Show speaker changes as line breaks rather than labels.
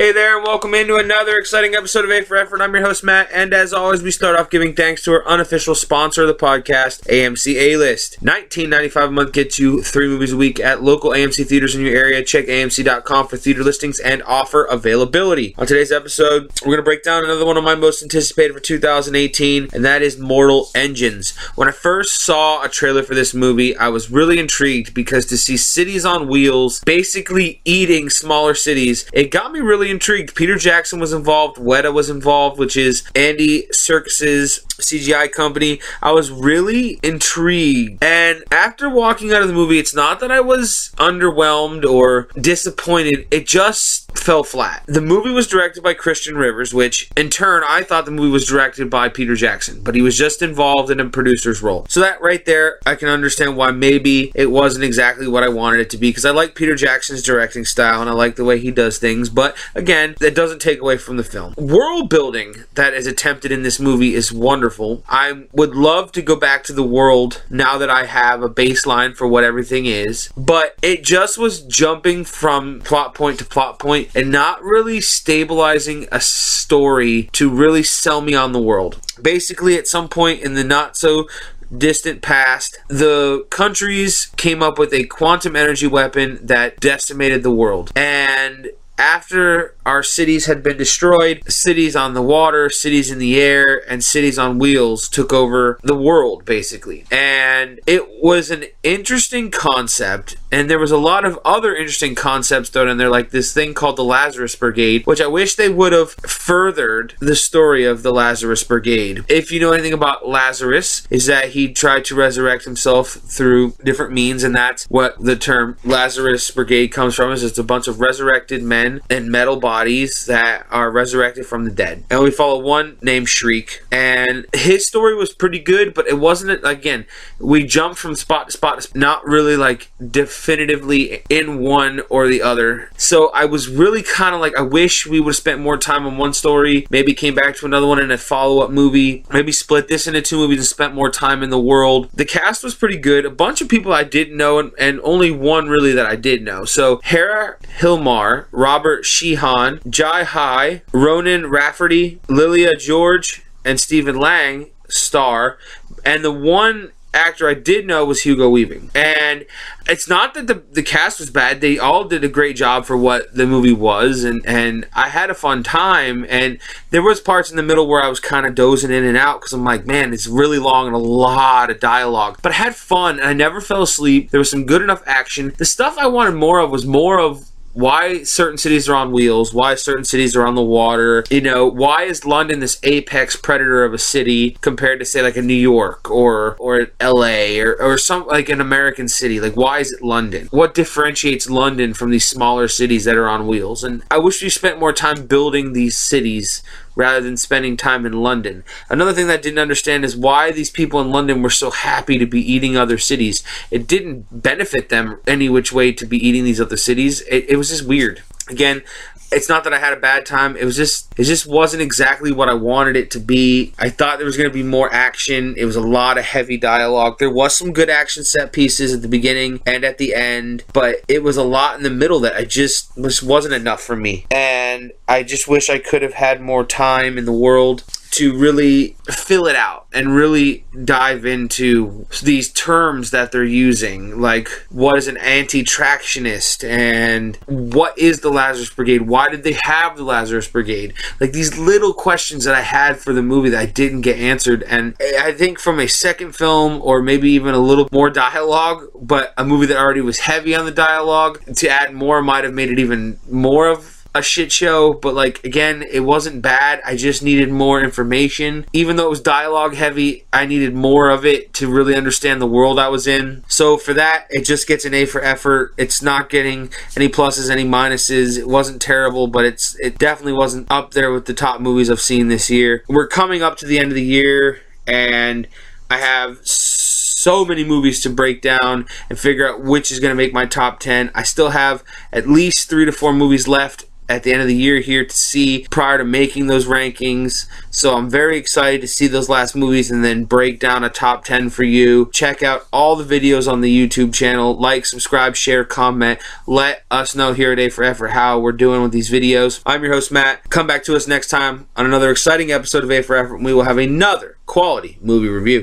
Hey there, and welcome into another exciting episode of A for Effort. I'm your host, Matt, and as always, we start off giving thanks to our unofficial sponsor of the podcast, AMC A-List. $19.95 a month gets you 3 movies a week at local AMC theaters in your area. Check AMC.com for theater listings and offer availability. On today's episode, we're going to break down another one of my most anticipated for 2018, and that is Mortal Engines. When I first saw a trailer for this movie, I was really intrigued because to see cities on wheels basically eating smaller cities, it got me really intrigued. Peter Jackson was involved, Weta was involved, which is Andy Serkis's CGI company. I was really intrigued, and after walking out of the movie, it's not that I was underwhelmed or disappointed, it just fell flat. The movie was directed by Christian Rivers, which in turn I thought the movie was directed by Peter Jackson, but he was just involved in a producer's role. So that right there, I can understand why maybe it wasn't exactly what I wanted it to be, because I like Peter Jackson's directing style and I like the way he does things, but again, that doesn't take away from the film. World building that is attempted in this movie is wonderful. I would love to go back to the world now that I have a baseline for what everything is, but it just was jumping from plot point to plot point and not really stabilizing a story to really sell me on the world. Basically, at some point in the not so distant past, the countries came up with a quantum energy weapon that decimated the world. And after our cities had been destroyed, cities on the water, cities in the air, and cities on wheels took over the world, basically. And it was an interesting concept, and there was a lot of other interesting concepts thrown in there, like this thing called the Lazarus Brigade, which I wish they would have furthered the story of the Lazarus Brigade. If you know anything about Lazarus, is that he tried to resurrect himself through different means, and that's what the term Lazarus Brigade comes from, is it's a bunch of resurrected men and metal bodies that are resurrected from the dead. And we follow one named Shriek, and his story was pretty good, but it wasn't, again, we jumped from spot to spot, not really like definitively in one or the other. So I was really kind of like, I wish we would have spent more time on one story, maybe came back to another one in a follow-up movie, maybe split this into 2 movies and spent more time in the world. The cast was pretty good. A bunch of people I didn't know, and only one really that I did know. So Hera Hilmar, Robert Sheehan, Jai Hai, Ronan Rafferty, Lilia George, and Stephen Lang star, and the one actor I did know was Hugo Weaving. And it's not that the cast was bad, they all did a great job for what the movie was, and I had a fun time, and there was parts in the middle where I was kind of dozing in and out because I'm like, man, it's really long and a lot of dialogue, but I had fun and I never fell asleep. There was some good enough action. The stuff I wanted more of was more of why certain cities are on wheels, why certain cities are on the water, you know, why is London this apex predator of a city compared to, say, like a New York or LA or some, like an American city, like why is it London? What differentiates London from these smaller cities that are on wheels? And I wish we spent more time building these cities rather than spending time in London. Another thing that I didn't understand is why these people in London were so happy to be eating other cities. It didn't benefit them any which way to be eating these other cities. It was just weird. Again, it's not that I had a bad time. It just wasn't exactly what I wanted it to be. I thought there was going to be more action. It was a lot of heavy dialogue. There was some good action set pieces at the beginning and at the end, but it was a lot in the middle that just wasn't enough for me. And I just wish I could have had more time in the world to really fill it out and really dive into these terms that they're using, like what is an anti-tractionist and what is the Lazarus Brigade? Why did they have the Lazarus Brigade? Like these little questions that I had for the movie that I didn't get answered, and I think from a second film or maybe even a little more dialogue, but a movie that already was heavy on the dialogue, to add more might have made it even more of a shit show. But like, again, it wasn't bad. I just needed more information. Even though it was dialogue heavy, I needed more of it to really understand the world I was in. So for that, it just gets an A for effort. It's not getting any pluses, any minuses. It wasn't terrible, but it definitely wasn't up there with the top movies I've seen this year. We're coming up to the end of the year, and I have so many movies to break down and figure out which is going to make my top 10. I still have at least 3 to 4 movies left at the end of the year here to see prior to making those rankings. So I'm very excited to see those last movies and then break down a top 10 for you. Check out all the videos on the YouTube channel. Like, subscribe, share, comment. Let us know here at A for Effort how we're doing with these videos. I'm your host, Matt. Come back to us next time on another exciting episode of A for Effort, and we will have another quality movie review.